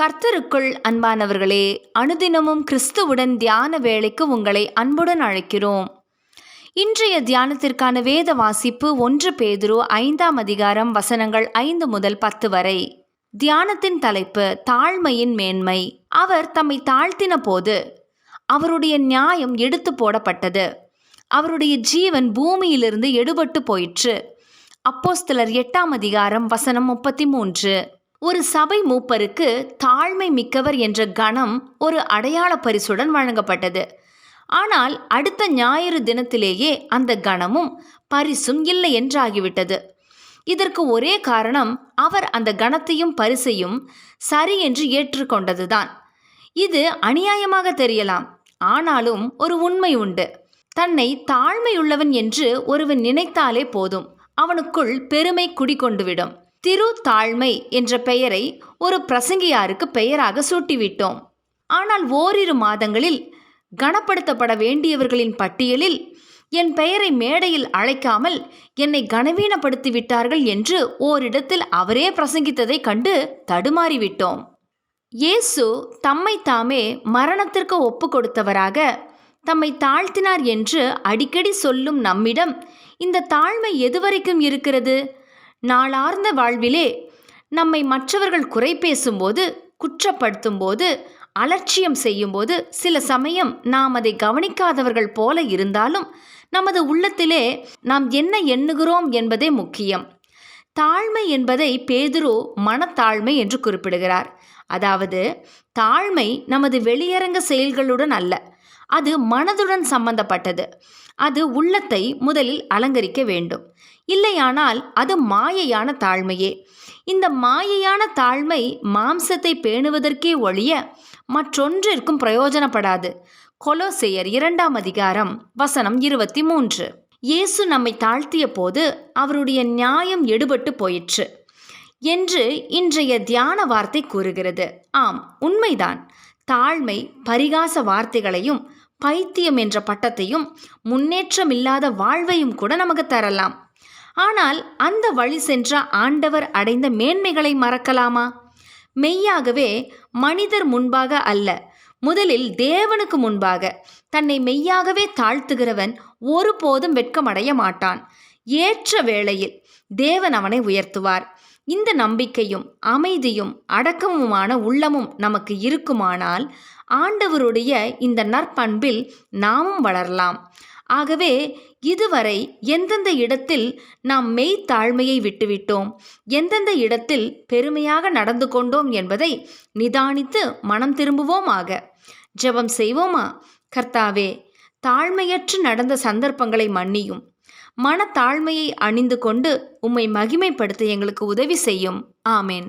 கர்த்தருக்குள் அன்பானவர்களே, அனுதினமும் கிறிஸ்துவுடன் தியான வேளைக்கு உங்களை அன்புடன் அழைக்கிறோம். இன்றைய தியானத்திற்கான வேத வாசிப்பு 1 பேதுரு 5ஆம் அதிகாரம் வசனங்கள் 5 முதல் 10 வரை. தியானத்தின் தலைப்பு தாழ்மையின் மேன்மை. அவர் தம்மை தாழ்த்தின போது அவருடைய நியாயம் எடுத்து போடப்பட்டது. அவருடைய ஜீவன் பூமியிலிருந்து எடுபட்டு போயிற்று. அப்போஸ்தலர் 8ஆம் அதிகாரம் வசனம் 33. ஒரு சபை மூப்பருக்கு தாழ்மை மிக்கவர் என்ற கணம் ஒரு அடையாள பரிசுடன் வழங்கப்பட்டது. ஆனால் அடுத்த ஞாயிறு தினத்திலேயே அந்த கணமும் பரிசும் இல்லை என்றாகிவிட்டது. இதற்கு ஒரே காரணம், அவர் அந்த கணத்தையும் பரிசையும் சரி என்று ஏற்றுக்கொண்டதுதான். இது அநியாயமாக தெரியலாம், ஆனாலும் ஒரு உண்மை உண்டு. தன்னை தாழ்மையுள்ளவன் என்று ஒருவன் நினைத்தாலே போதும், அவனுக்குள் பெருமை குடிகொண்டுவிடும். திரு தாழ்மை என்ற பெயரை ஒரு பிரசங்கியாருக்கு பெயராக சூட்டிவிட்டோம். ஆனால் ஓரிரு மாதங்களில் கனப்படுத்தப்பட வேண்டியவர்களின் பட்டியலில் என் பெயரை மேடையில் அழைக்காமல் என்னை கனவீனப்படுத்தி விட்டார்கள் என்று ஓரிடத்தில் அவரே பிரசங்கித்ததை கண்டு தடுமாறிவிட்டோம். இயேசு தம்மை தாமே மரணத்திற்கு ஒப்பு கொடுத்தவராக தம்மை தாழ்த்தினார் என்று அடிக்கடி சொல்லும் நம்மிடம் இந்த தாழ்மை எதுவரைக்கும் இருக்கிறது? நாளார்ந்த வாழ்விலே நம்மை மற்றவர்கள் குறை பேசும்போது, குற்றப்படுத்தும் போது, அலட்சியம் செய்யும்போது சில சமயம் நாம் அதை கவனிக்காதவர்கள் போல இருந்தாலும் நமது உள்ளத்திலே நாம் என்ன எண்ணுகிறோம் என்பதே முக்கியம். தாழ்மை என்பதை பேதுரு மனத்தாழ்மை என்று குறிப்பிடுகிறார். அதாவது தாழ்மை நமது வெளியரங்க செயல்களுடன் அல்ல, அது மனதுடன் சம்பந்தப்பட்டது. அது உள்ளத்தை முதலில் அலங்கரிக்க வேண்டும். இல்லையானால் அது மாயையான தாழ்மையே. இந்த மாயையான தாழ்மை மாம்சத்தை பேணுவதற்கே ஒழிய மற்றொன்றிற்கும் பிரயோஜனப்படாது. கொலோசையர் 2ஆம் அதிகாரம் வசனம் 23. இயேசு நம்மை தாழ்த்திய போது அவருடைய நியாயம் எடுபட்டு போயிற்று என்று இன்றைய தியான வார்த்தை கூறுகிறது. ஆம், உண்மைதான். தாழ்மை பரிகாச வார்த்தைகளையும் பைத்தியம் என்ற பட்டத்தையும் முன்னேற்றமில்லாத வாழ்வையும் கூட நமக்கு தரலாம். ஆனால் அந்த வழி சென்ற ஆண்டவர் அடைந்த மேன்மைகளை மறக்கலாமா? மெய்யாகவே மனிதர் முன்பாக அல்ல, முதலில் தேவனுக்கு முன்பாக தன்னை மெய்யாகவே தாழ்த்துகிறவன் ஒருபோதும் வெட்கமடைய மாட்டான். ஏற்ற வேளையில் தேவன் அவனை உயர்த்துவார். இந்த நம்பிக்கையும் அமைதியும் அடக்கமுமான உள்ளமும் நமக்கு இருக்குமானால் ஆண்டவருடைய இந்த நற்பண்பில் நாமும் வளரலாம். ஆகவே இதுவரை எந்தெந்த இடத்தில் நாம் மெய்த்தாழ்மையை விட்டுவிட்டோம், எந்தெந்த இடத்தில் பெருமையாக நடந்து கொண்டோம் என்பதை நிதானித்து மனம் திரும்புவோமாக. ஜெபம் செய்வோமா? கர்த்தாவே, தாழ்மையற்று நடந்த சந்தர்ப்பங்களை மன்னியும். மனத்தாழ்மையை அணிந்து கொண்டு உம்மை மகிமைப்படுத்த எங்களுக்கு உதவி செய்யும். ஆமேன்.